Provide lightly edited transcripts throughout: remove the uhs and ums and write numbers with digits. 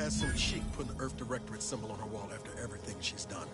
has some cheek putting the Earth Directorate symbol on her wall after everything she's done.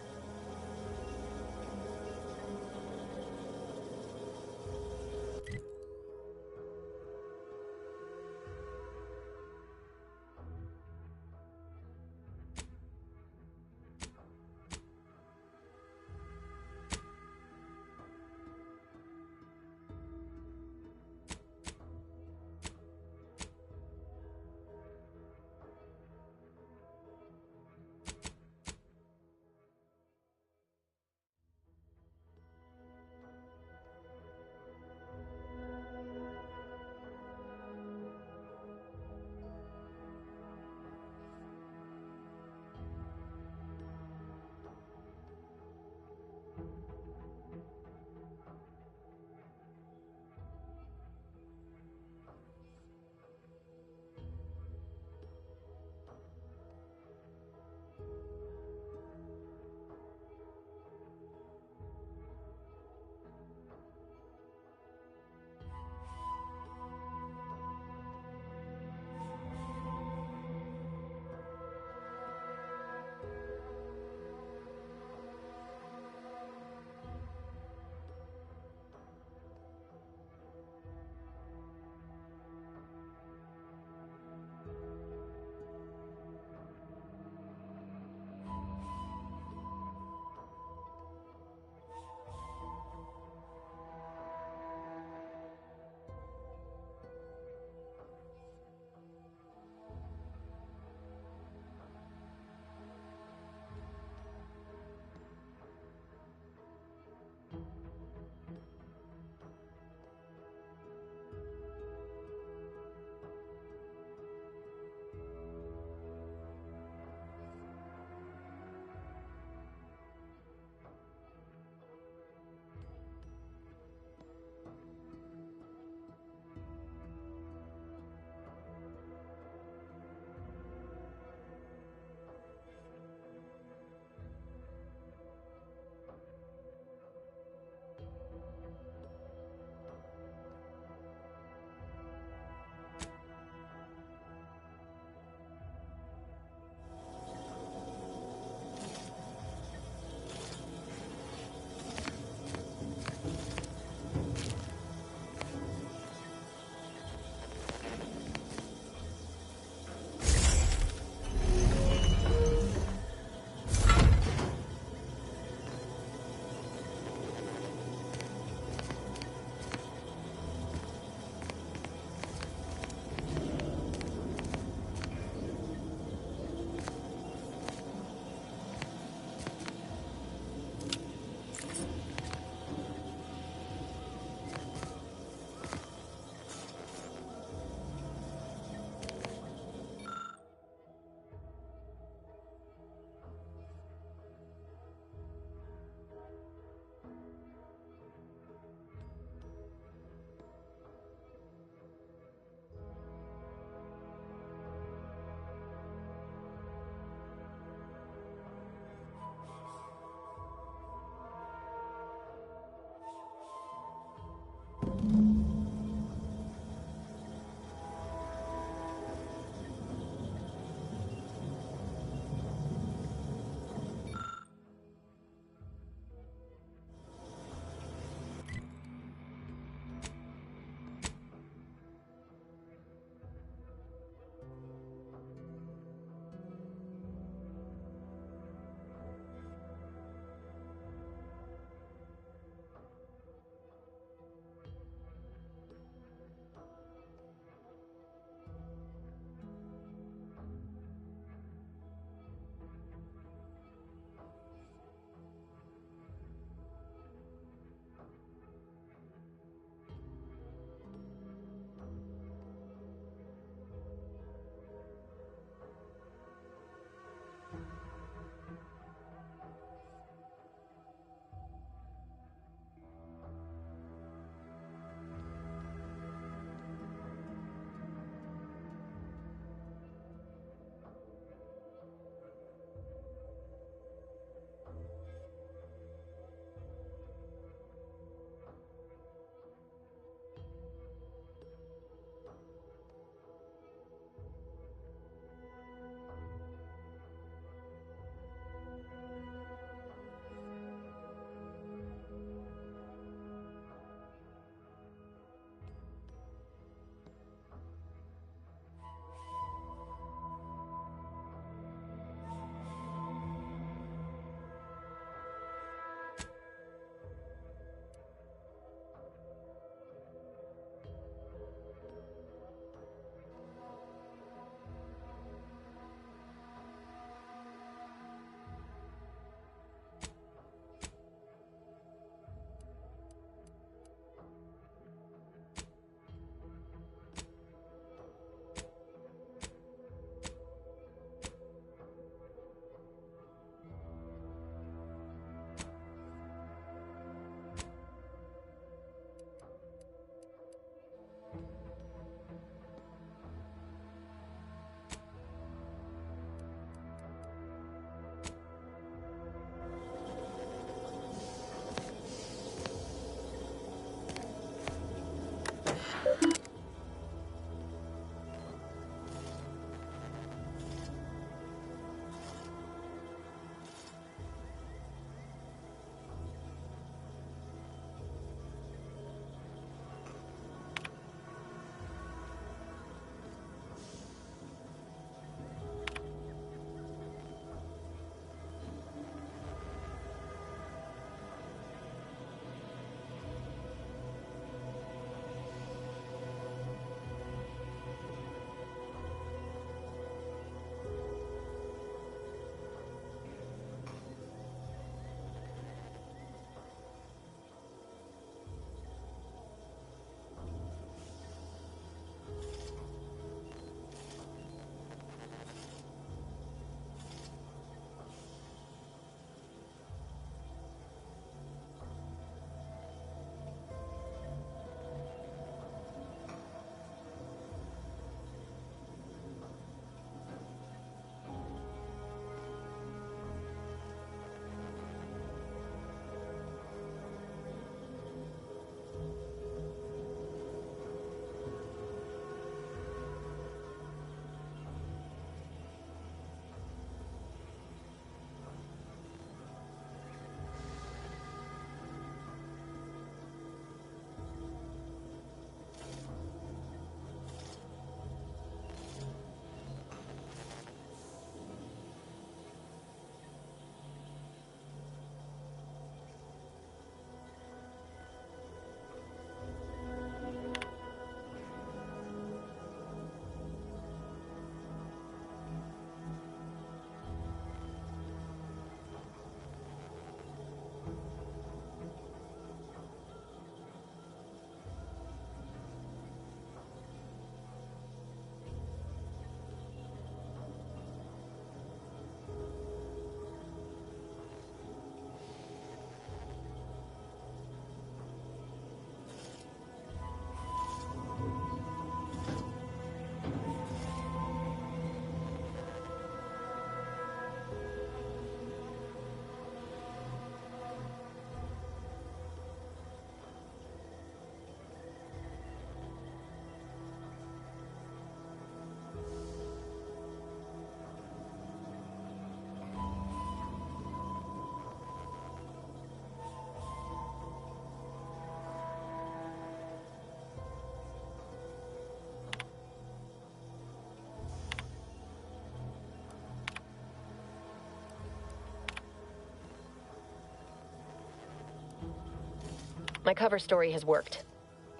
My cover story has worked.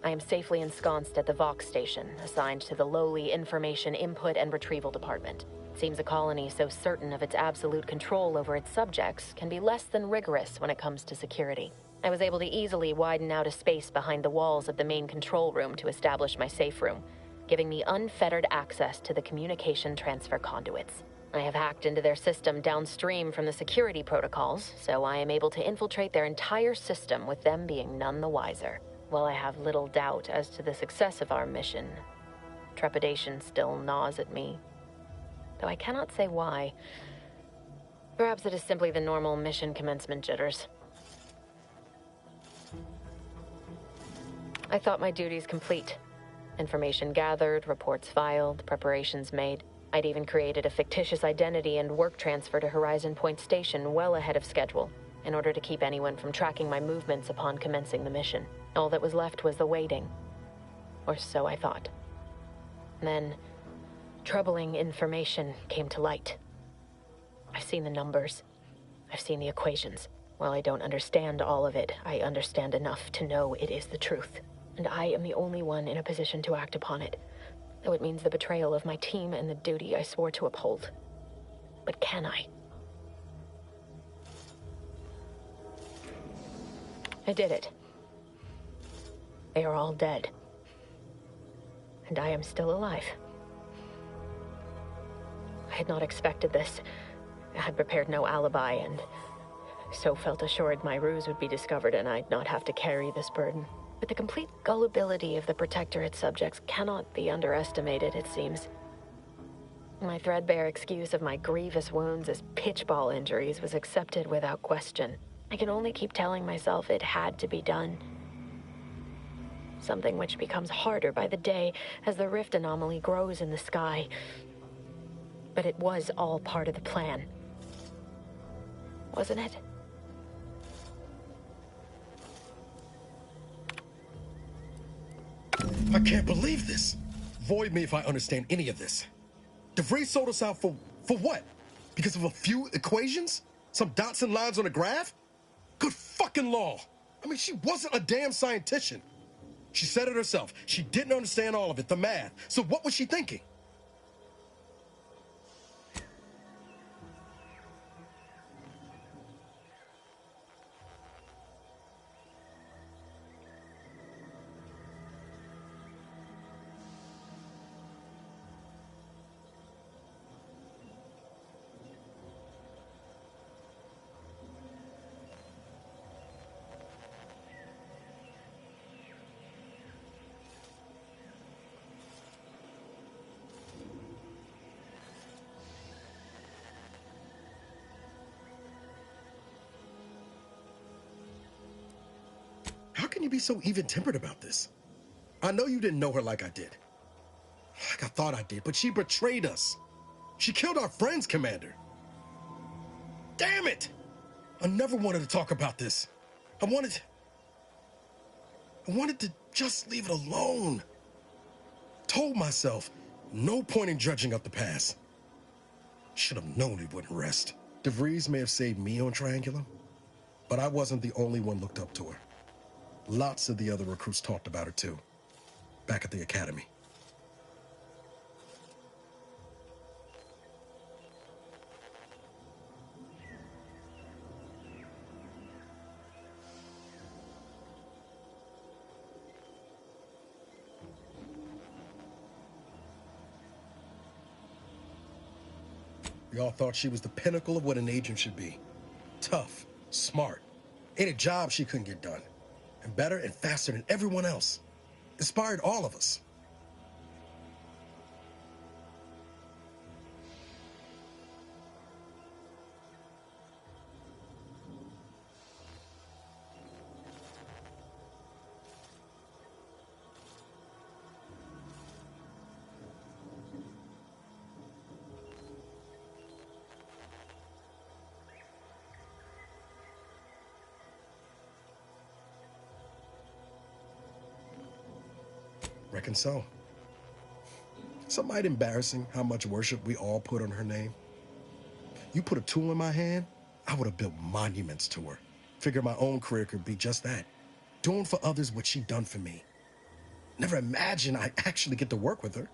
I am safely ensconced at the Vox station, assigned to the lowly Information Input and Retrieval Department. Seems a colony so certain of its absolute control over its subjects can be less than rigorous when it comes to security. I was able to easily widen out a space behind the walls of the main control room to establish my safe room, giving me unfettered access to the communication transfer conduits. I have hacked into their system downstream from the security protocols, so I am able to infiltrate their entire system with them being none the wiser. While I have little doubt as to the success of our mission, trepidation still gnaws at me. Though I cannot say why. Perhaps it is simply the normal mission commencement jitters. I thought my duties complete. Information gathered, reports filed, preparations made. I'd even created a fictitious identity and work transfer to Horizon Point Station well ahead of schedule, in order to keep anyone from tracking my movements upon commencing the mission. All that was left was the waiting. Or so I thought. Then, troubling information came to light. I've seen the numbers. I've seen the equations. While I don't understand all of it, I understand enough to know it is the truth. And I am the only one in a position to act upon it, though it means the betrayal of my team and the duty I swore to uphold. But can I? I did it. They are all dead. And I am still alive. I had not expected this. I had prepared no alibi, and so felt assured my ruse would be discovered and I'd not have to carry this burden. But the complete gullibility of the Protectorate subjects cannot be underestimated, it seems. My threadbare excuse of my grievous wounds as pitchball injuries was accepted without question. I can only keep telling myself it had to be done. Something which becomes harder by the day as the rift anomaly grows in the sky. But it was all part of the plan. Wasn't it? I can't believe this. Void me if I understand any of this. DeVries sold us out for what? Because of a few equations? Some dots and lines on a graph? Good fucking law. I mean, she wasn't a damn scientist. She said it herself. She didn't understand all of it, the math. So what was she thinking? How can you be so even-tempered about this? I know you didn't know her like I did. Like I thought I did, but she betrayed us. She killed our friends, Commander. Damn it! I never wanted to talk about this. I wanted to just leave it alone. Told myself, no point in dredging up the past. Should have known it wouldn't rest. DeVries may have saved me on Triangulum, but I wasn't the only one looked up to her. Lots of the other recruits talked about her too, back at the academy. We all thought she was the pinnacle of what an agent should be. Tough, smart, ain't a job she couldn't get done. And better and faster than everyone else. Inspired all of us. Reckon so. Some might embarrassing how much worship we all put on her name. You put a tool in my hand, I would have built monuments to her. Figure my own career could be just that. doing for others what she done for me. Never imagined I'd actually get to work with her.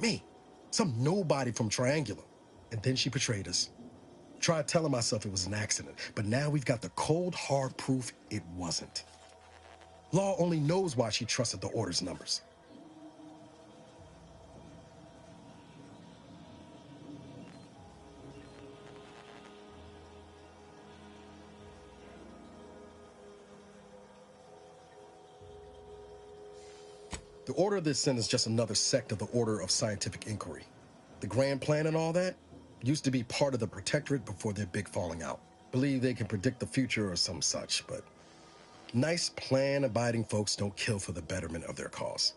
Me, some nobody from Triangular. And then she betrayed us. Tried telling myself it was an accident, but now we've got the cold, hard proof it wasn't. Law only knows why she trusted the Order's numbers. The Order of this Sin is just another sect of the Order of Scientific Inquiry. The Grand Plan and all that used to be part of the Protectorate before their big falling out. Believe they can predict the future or some such, but nice plan-abiding folks don't kill for the betterment of their cause.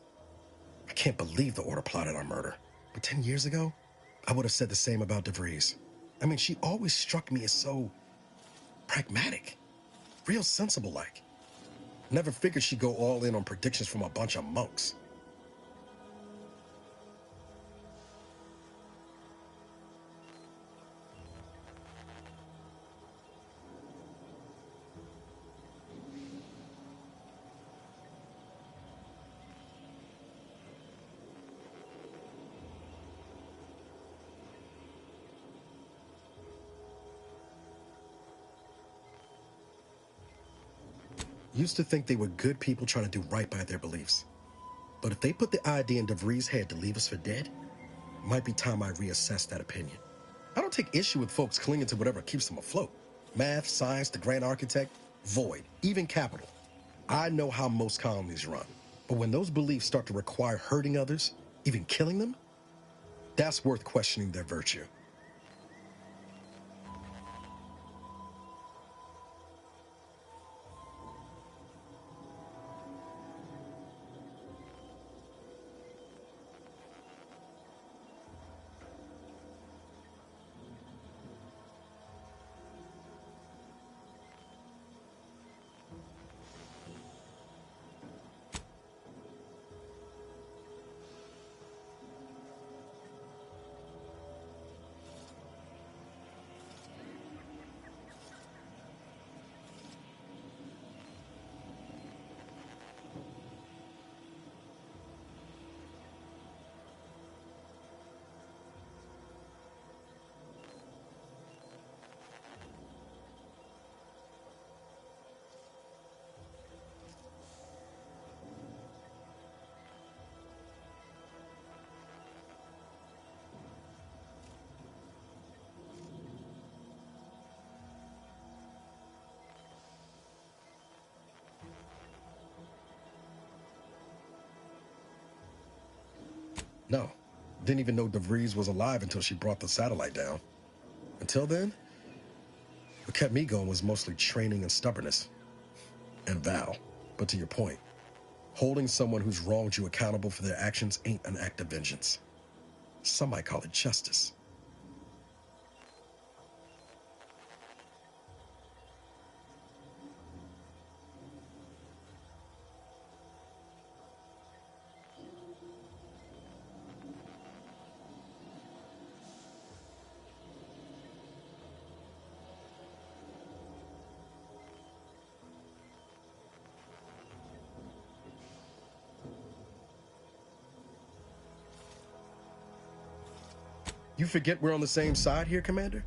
I can't believe the Order plotted our murder. But 10 years ago, I would have said the same about DeVries. I mean, she always struck me as so pragmatic, real sensible-like. Never figured she'd go all in on predictions from a bunch of monks. Used to think they were good people trying to do right by their beliefs. But if they put the idea in DeVries' head to leave us for dead, it might be time I reassess that opinion. I don't take issue with folks clinging to whatever keeps them afloat. Math, science, the grand architect, void, even capital. I know how most colonies run. But when those beliefs start to require hurting others, even killing them, that's worth questioning their virtue. No, didn't even know DeVries was alive until she brought the satellite down. Until then, what kept me going was mostly training and stubbornness. And Val. But to your point, holding someone who's wronged you accountable for their actions ain't an act of vengeance. Some might call it justice. You forget we're on the same side here, Commander?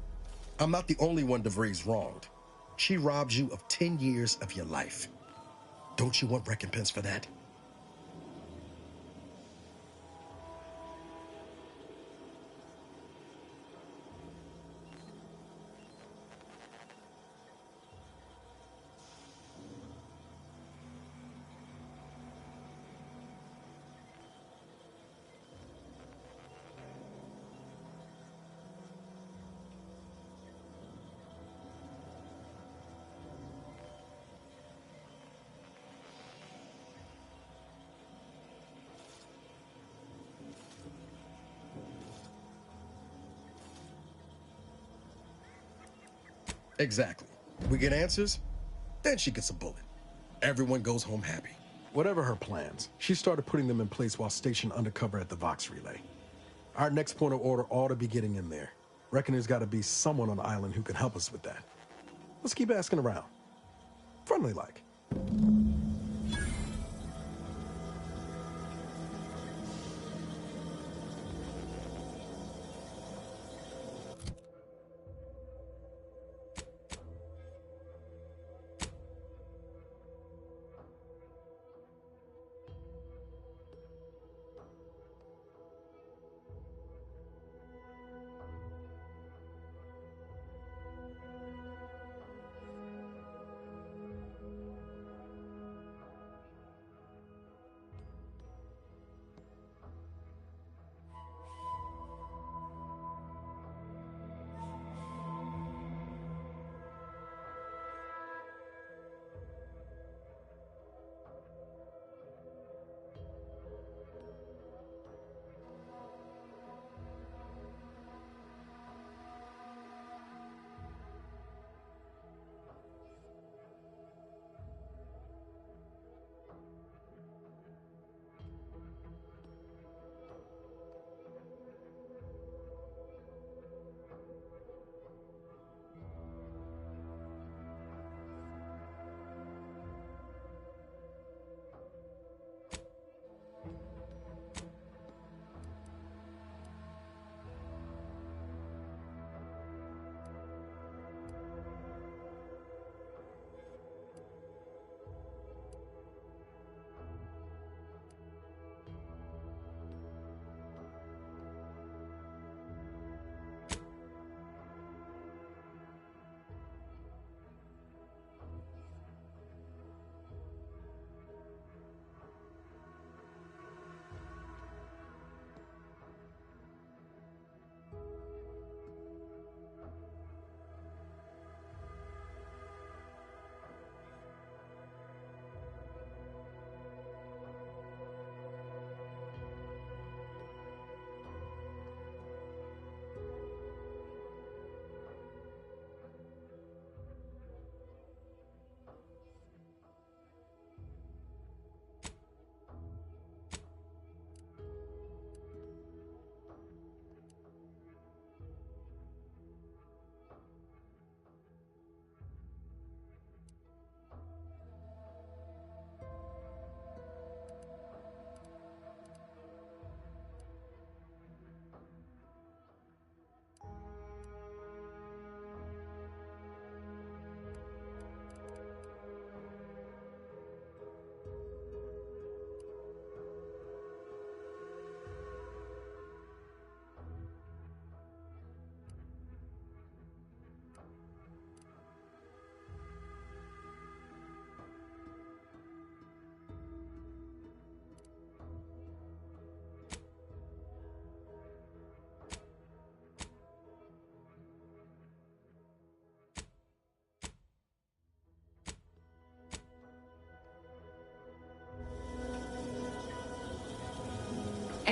I'm not the only one DeVries wronged. She robbed you of 10 years of your life. Don't you want recompense for that? Exactly. We get answers, then she gets a bullet. Everyone goes home happy. Whatever her plans, she started putting them in place while stationed undercover at the Vox Relay. Our next point of order ought to be getting in there. Reckon there's got to be someone on the island who can help us with that. Let's keep asking around. Friendly like.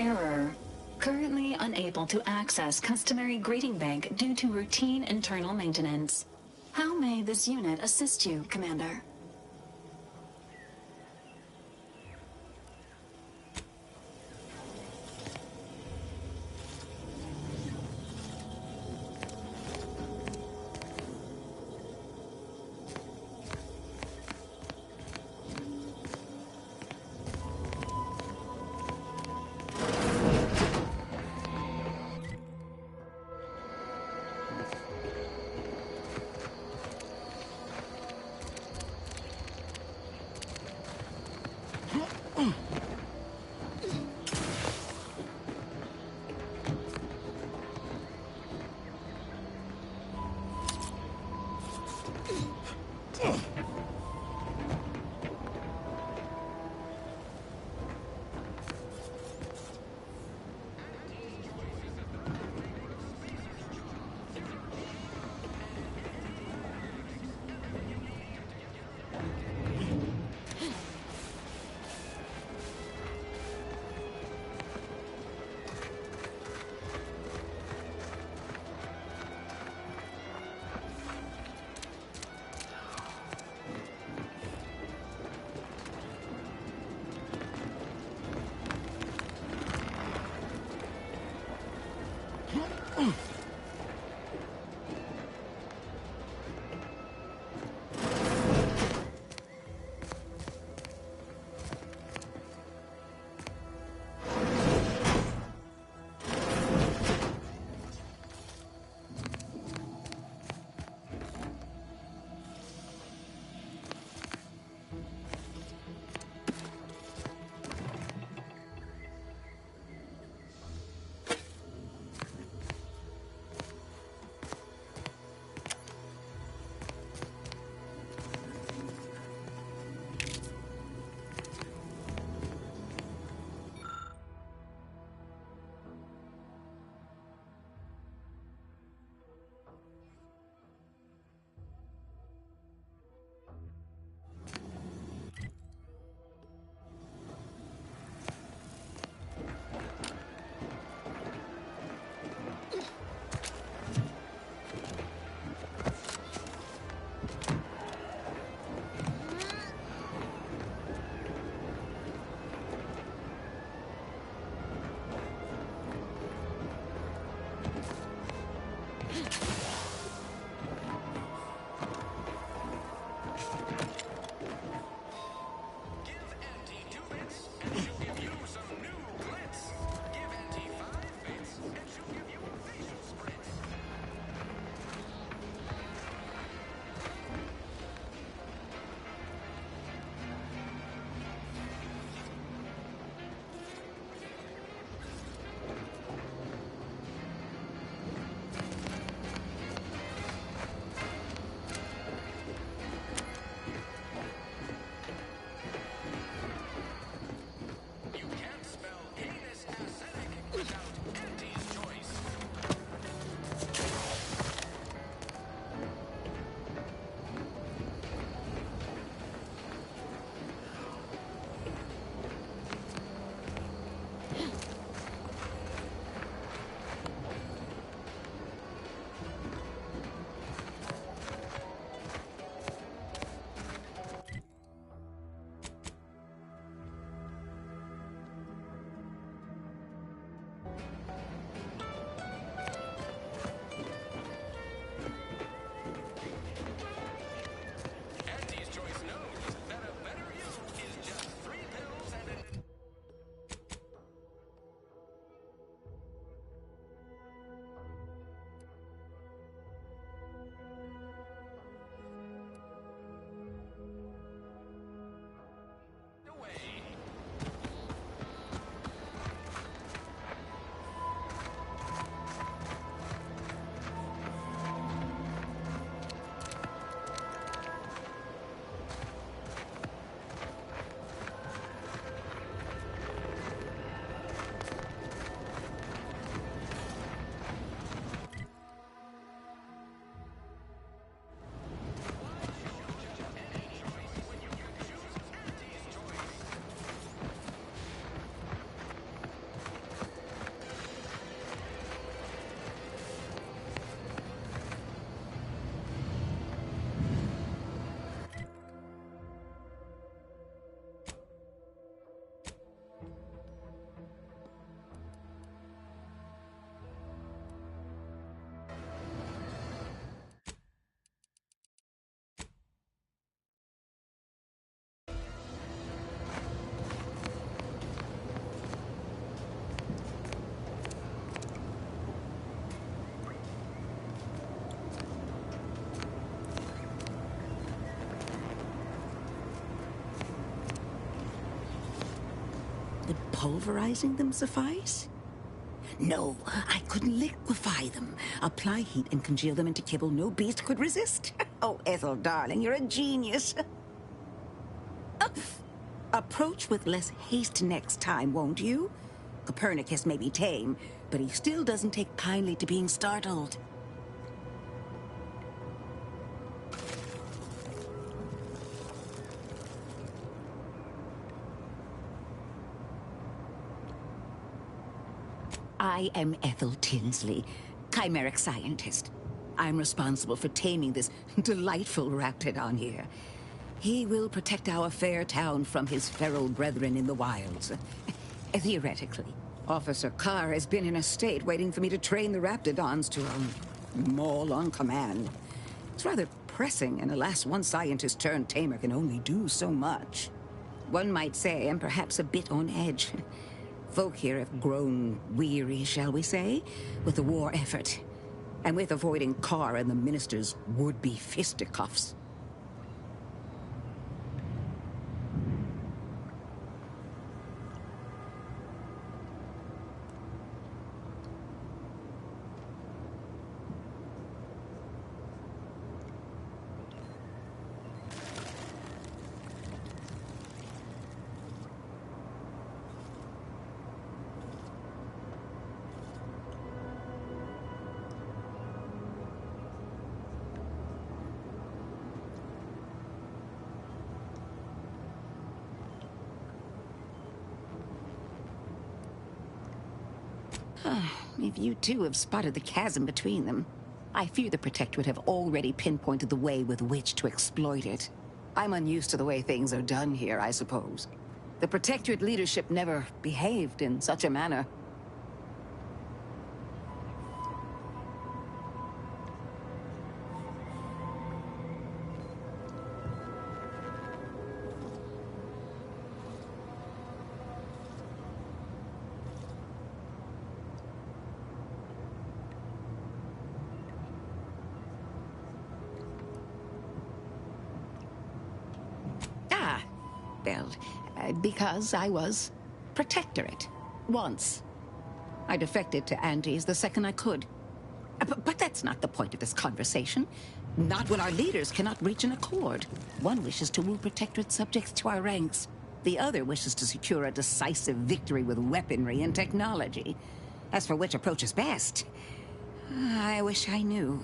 Error. Currently unable to access customary greeting bank due to routine internal maintenance. How may this unit assist you, Commander? Would pulverizing them suffice? No, I couldn't liquefy them. Apply heat and congeal them into kibble no beast could resist. Oh, Ethel, darling, you're a genius. Approach with less haste next time, won't you? Copernicus may be tame, but he still doesn't take kindly to being startled. I am Ethel Tinsley, chimeric scientist. I'm responsible for taming this delightful raptidon here. He will protect our fair town from his feral brethren in the wilds. Theoretically. Officer Carr has been in a state waiting for me to train the raptidons to, maul on command. It's rather pressing, and alas, one scientist-turned-tamer can only do so much. One might say I'm perhaps a bit on edge. Folk here have grown weary, shall we say, with the war effort, and with avoiding Carr and the minister's would-be fisticuffs. If you too have spotted the chasm between them, I fear the Protectorate have already pinpointed the way with which to exploit it. I'm unused to the way things are done here, I suppose. The Protectorate leadership never behaved in such a manner. Well, because I was Protectorate. Once. I defected to Andes the second I could. But that's not the point of this conversation. Not when our leaders cannot reach an accord. One wishes to woo Protectorate subjects to our ranks. The other wishes to secure a decisive victory with weaponry and technology. As for which approach is best, I wish I knew.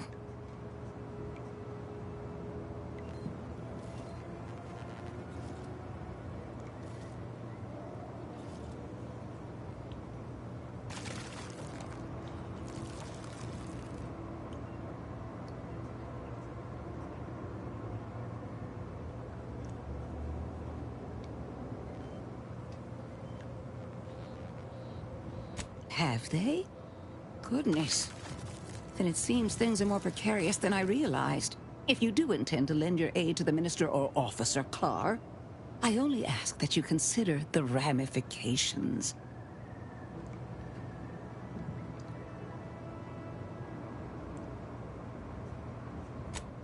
Have they? Goodness. Then it seems things are more precarious than I realized. If you do intend to lend your aid to the Minister or Officer Carr, I only ask that you consider the ramifications.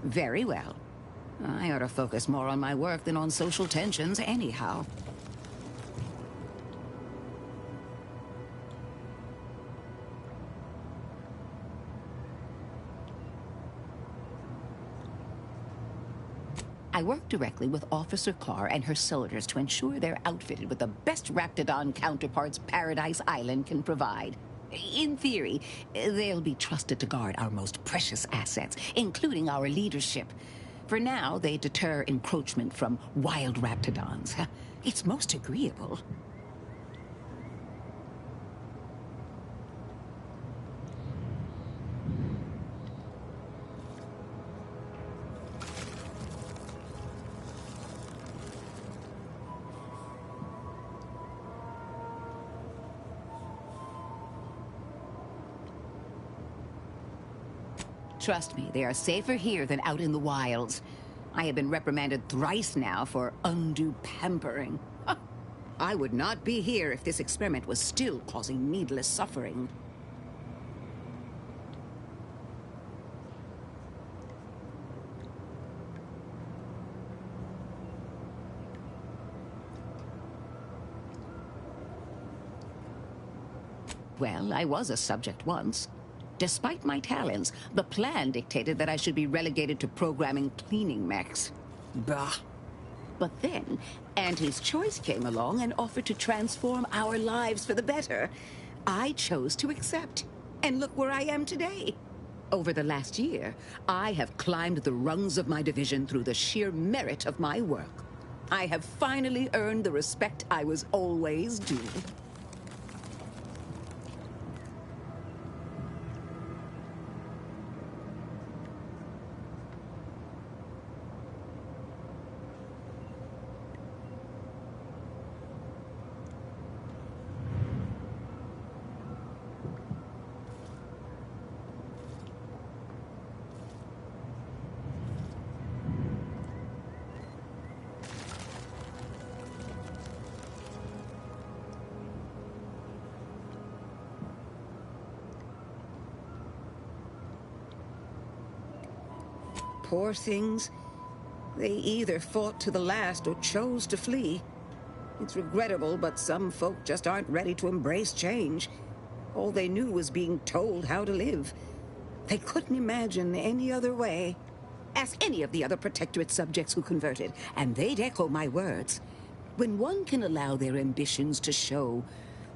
Very well. I ought to focus more on my work than on social tensions anyhow. I work directly with Officer Carr and her soldiers to ensure they're outfitted with the best Raptidon counterparts Paradise Island can provide. In theory, they'll be trusted to guard our most precious assets, including our leadership. For now, they deter encroachment from wild Raptidons. It's most agreeable. Trust me, they are safer here than out in the wilds. I have been reprimanded thrice now for undue pampering. I would not be here if this experiment was still causing needless suffering. Well, I was a subject once. Despite my talents, the plan dictated that I should be relegated to programming cleaning mechs. Bah. But then, Auntie's Choice came along and offered to transform our lives for the better. I chose to accept. And look where I am today. Over the last year, I have climbed the rungs of my division through the sheer merit of my work. I have finally earned the respect I was always due. Poor things. They either fought to the last or chose to flee. It's regrettable, but some folk just aren't ready to embrace change. All they knew was being told how to live. They couldn't imagine any other way. Ask any of the other Protectorate subjects who converted, and they'd echo my words. When one can allow their ambitions to show,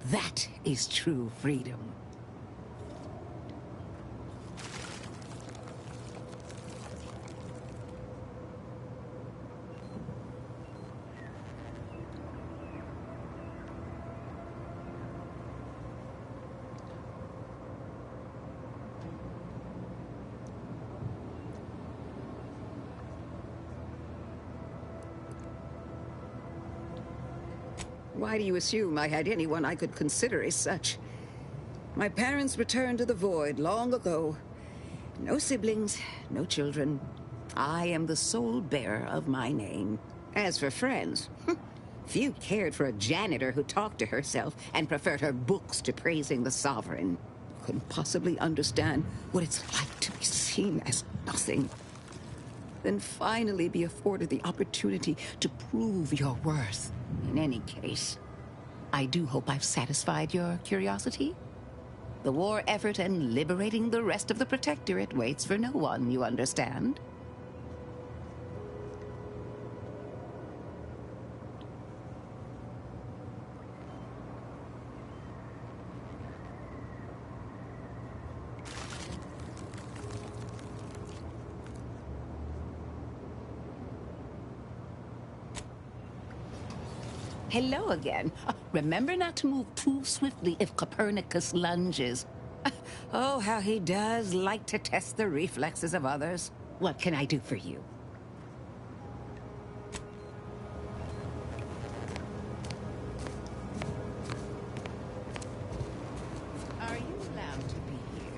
that is true freedom. Why do you assume I had anyone I could consider as such? My parents returned to the void long ago. No siblings, no children. I am the sole bearer of my name. As for friends, few cared for a janitor who talked to herself and preferred her books to praising the sovereign. Couldn't possibly understand what it's like to be seen as nothing. Then finally be afforded the opportunity to prove your worth. In any case, I do hope I've satisfied your curiosity. The war effort and liberating the rest of the Protectorate waits for no one, you understand? Hello again. Remember not to move too swiftly if Copernicus lunges. Oh, how he does like to test the reflexes of others. What can I do for you? Are you allowed to be here?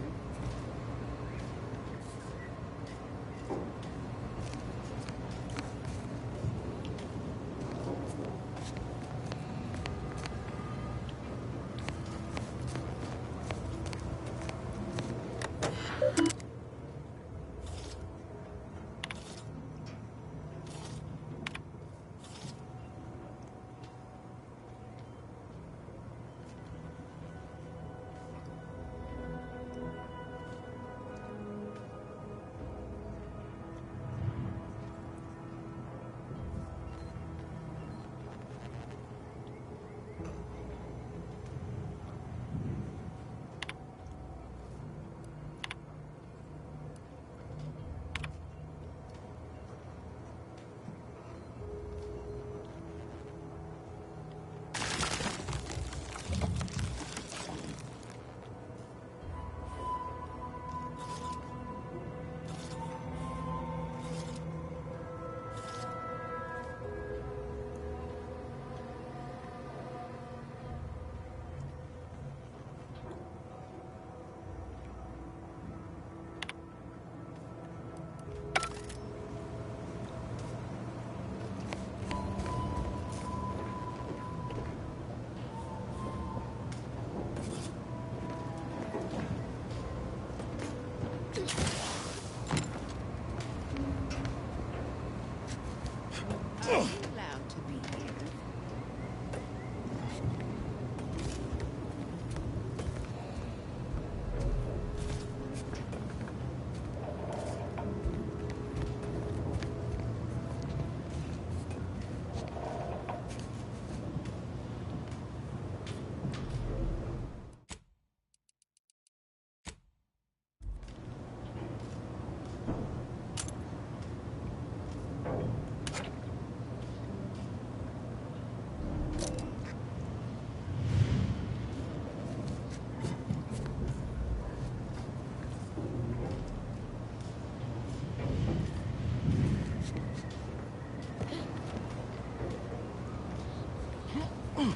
Are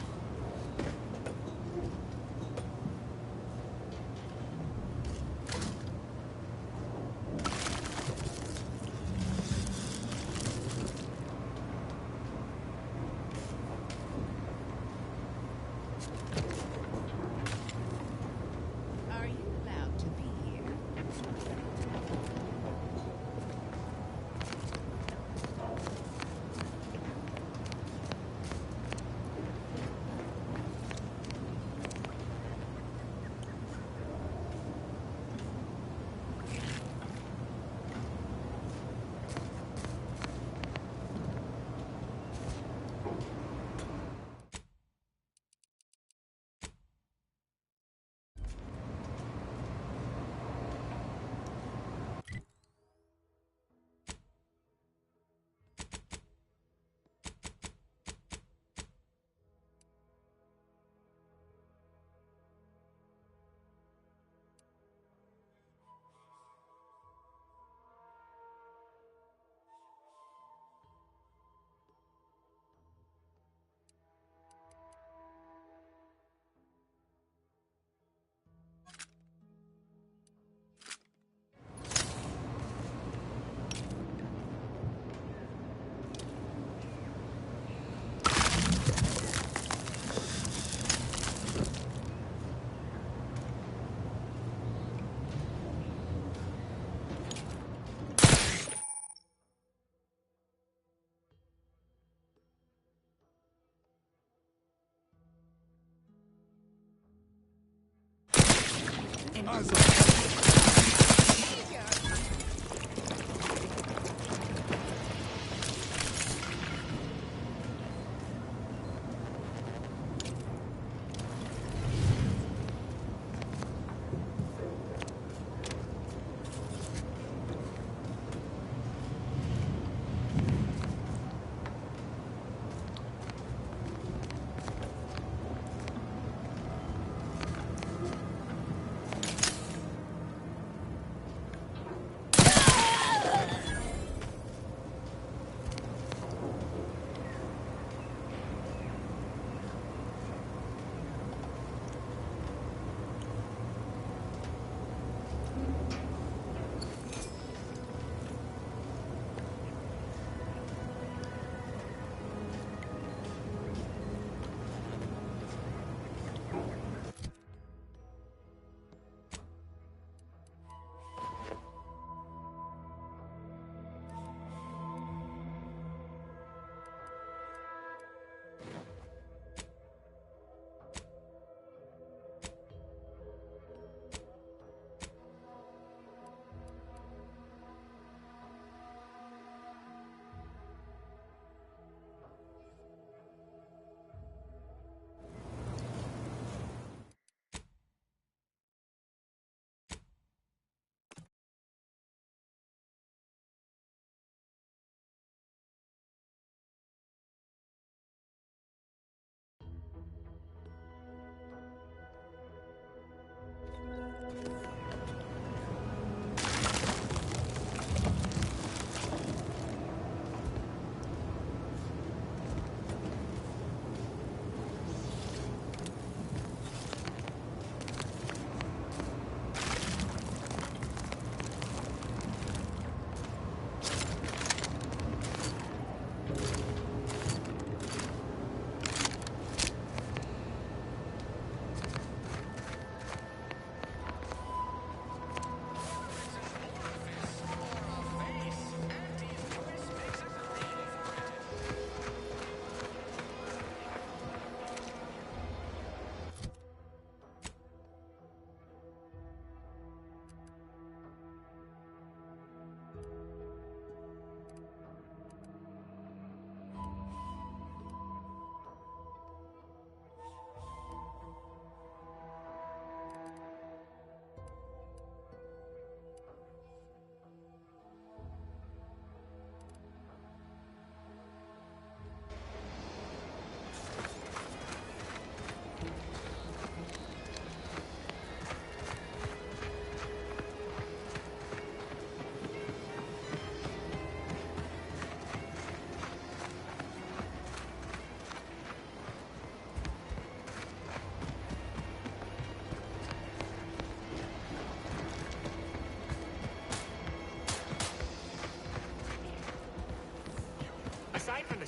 you allowed to be here?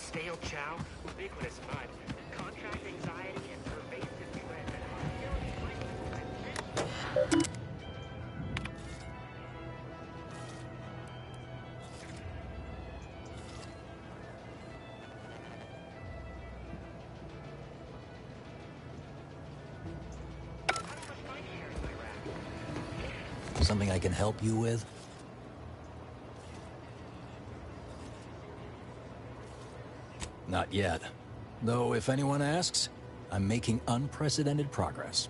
stale chow, ubiquitous mud, contract anxiety, and pervasive dread that Something I can help you with? Not yet. Though, if anyone asks, I'm making unprecedented progress.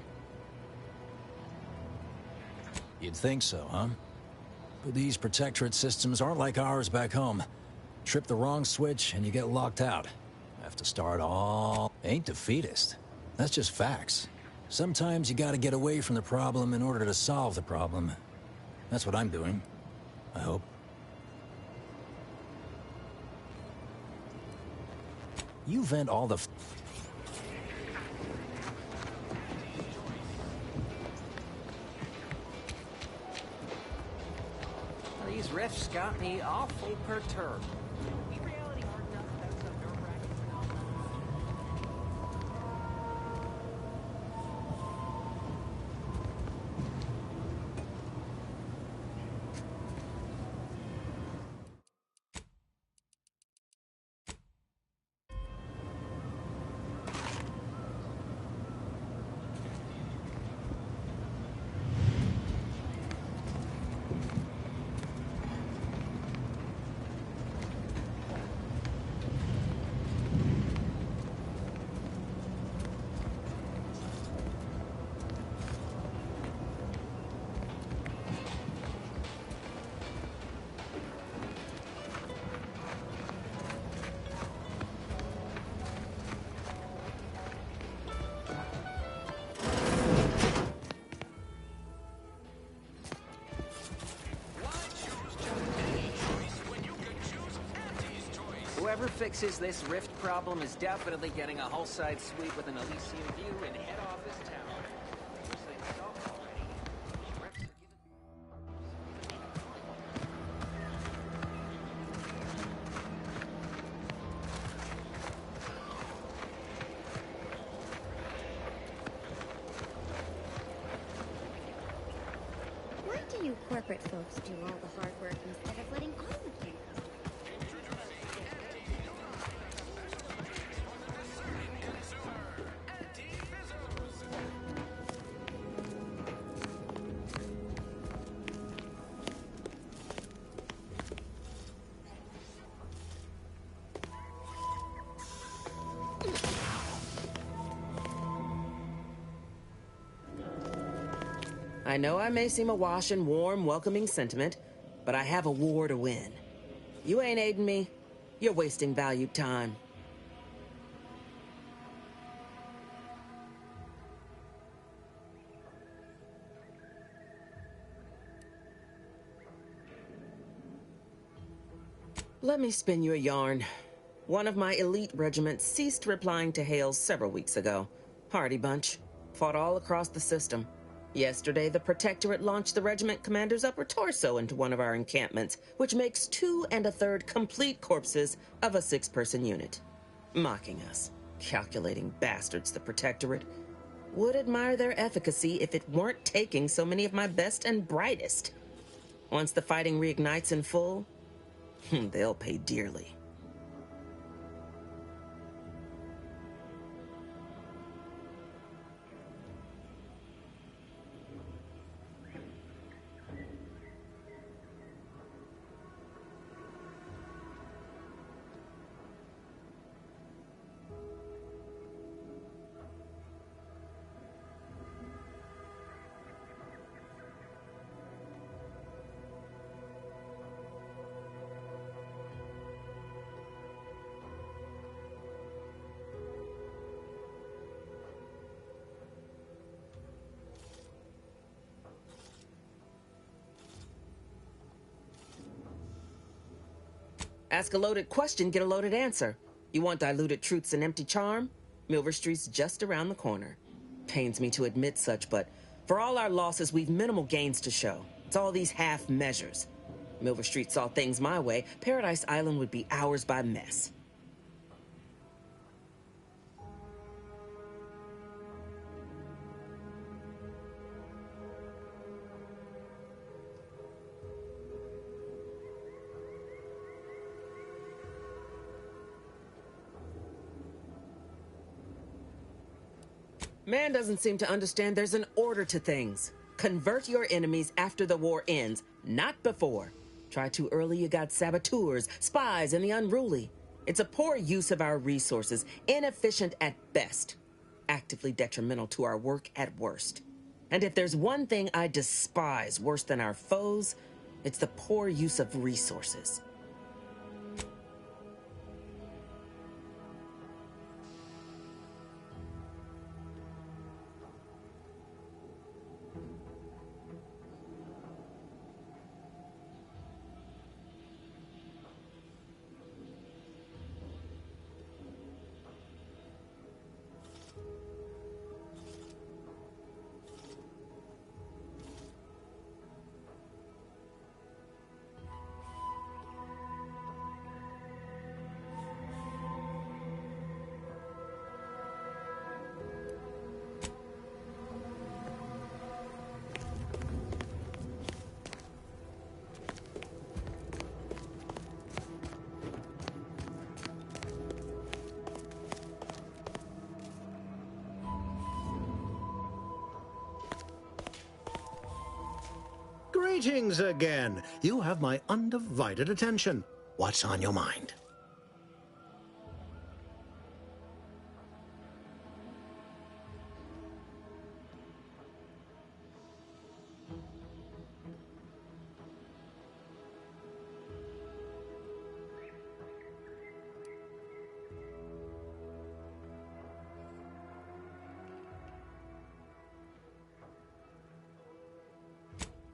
You'd think so, huh? But these protectorate systems aren't like ours back home. Trip the wrong switch and you get locked out. Have to start all... Ain't defeatist. That's just facts. Sometimes you gotta get away from the problem in order to solve the problem. That's what I'm doing, I hope. You vent all the... These riffs got me awful perturbed. Whoever fixes this rift problem is definitely getting a whole side suite with an Elysium view in head office tower. Why do you corporate folks do all the hard work instead of letting all of you? I know I may seem awash in warm, welcoming sentiment, but I have a war to win. You ain't aiding me. You're wasting valued time. Let me spin you a yarn. One of my elite regiments ceased replying to hails several weeks ago. Hardy bunch. Fought all across the system. Yesterday, the Protectorate launched the regiment commander's upper torso into one of our encampments, which makes 2 1/3 complete corpses of a 6-person unit. Mocking us. Calculating bastards, the Protectorate. Would admire their efficacy if it weren't taking so many of my best and brightest. Once the fighting reignites in full, they'll pay dearly. Ask a loaded question, get a loaded answer. You want diluted truths and empty charm? Milver Street's just around the corner. Pains me to admit such, but for all our losses, we've minimal gains to show. It's all these half measures. Milver Street saw things my way, Paradise Island would be ours by mess. Man doesn't seem to understand there's an order to things. Convert your enemies after the war ends, not before. Try too early, you got saboteurs, spies, and the unruly. It's a poor use of our resources, inefficient at best, actively detrimental to our work at worst. And if there's one thing I despise worse than our foes, it's the poor use of resources. Greetings again. You have my undivided attention. What's on your mind?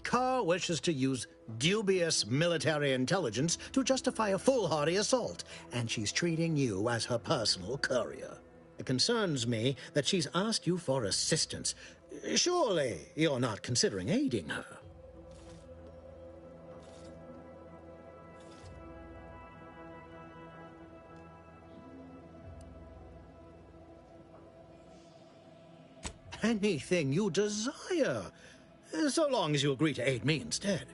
Carr wishes to use dubious military intelligence to justify a foolhardy assault, and she's treating you as her personal courier. It concerns me that she's asked you for assistance. Surely you're not considering aiding her. Anything you desire, so long as you agree to aid me instead.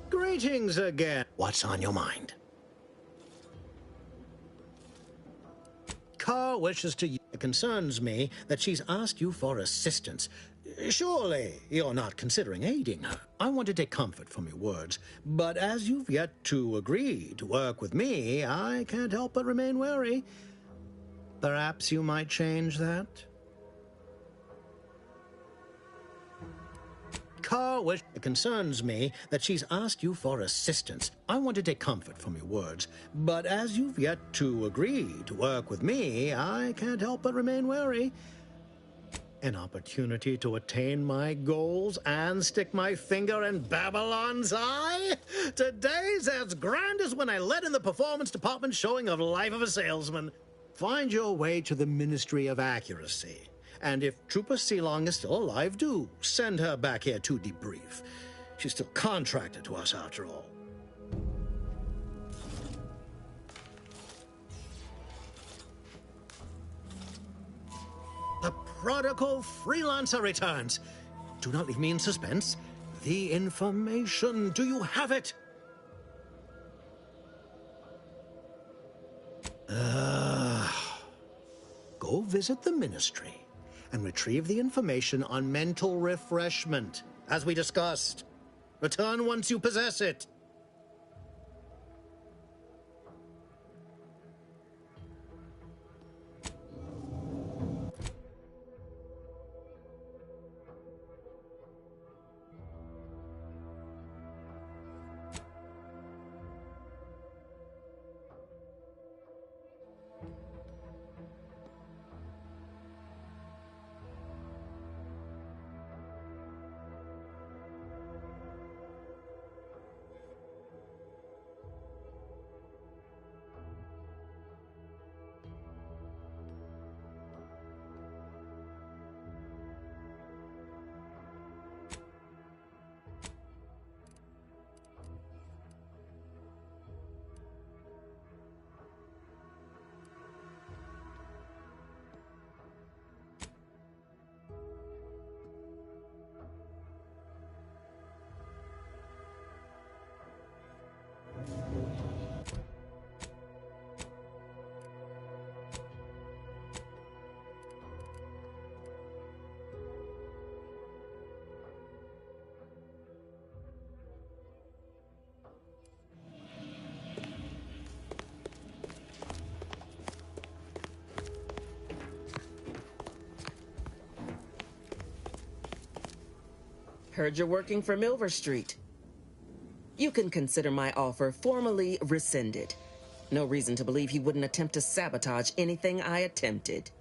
Greetings again. What's on your mind? Carr wishes to... It concerns me that she's asked you for assistance. Surely you're not considering aiding her. I want to take comfort from your words, but as you've yet to agree to work with me, I can't help but remain wary. Perhaps you might change that? Carr wish... It concerns me that she's asked you for assistance. I want to take comfort from your words, but as you've yet to agree to work with me, I can't help but remain wary. An opportunity to attain my goals and stick my finger in Babylon's eye? Today's as grand as when I led in the performance department showing of Life of a Salesman. Find your way to the Ministry of Accuracy. And if Trooper Sealong is still alive, do send her back here to debrief. She's still contracted to us after all. The prodigal freelancer returns. Do not leave me in suspense. The information, do you have it? Go visit the Ministry and retrieve the information on mental refreshment, as we discussed. Return once you possess it. Heard you're working for Milver Street. You can consider my offer formally rescinded. No reason to believe he wouldn't attempt to sabotage anything I attempted.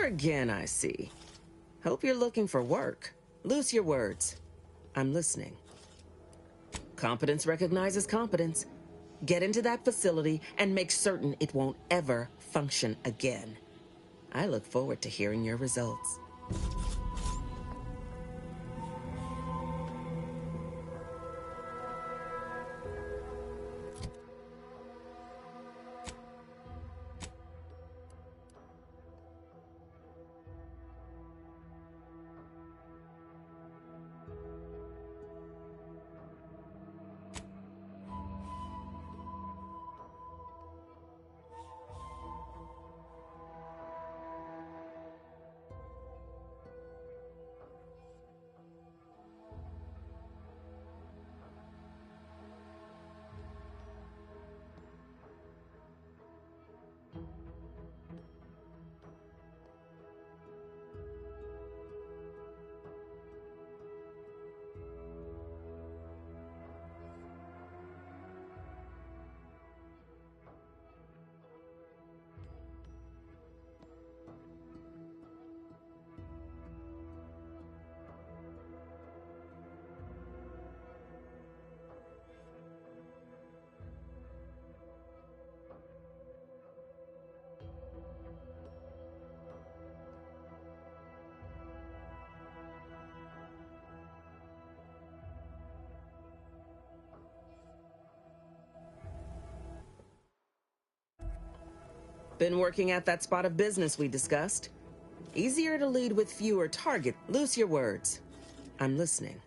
Again, I see. Hope you're looking for work. Loose your words. I'm listening. Competence recognizes competence. Get into that facility and make certain it won't ever function again. I look forward to hearing your results. Been working at that spot of business we discussed. Easier to lead with fewer targets. Loose your words. I'm listening.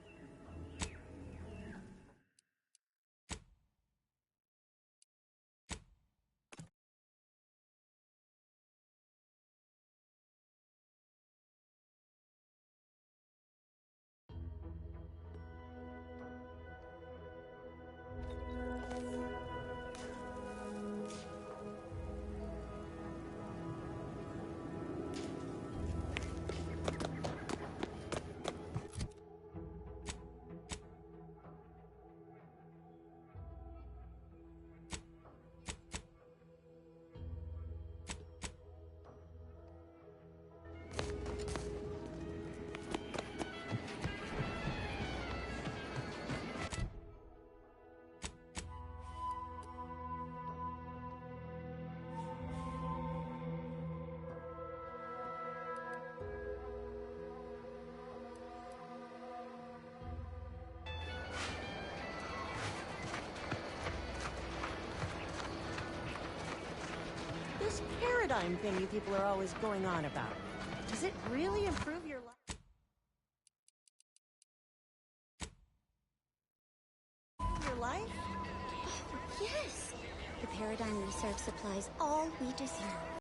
this paradigm thing you people are always going on about. Does it really improve your life? Your life? Oh, yes. The paradigm research supplies all we deserve.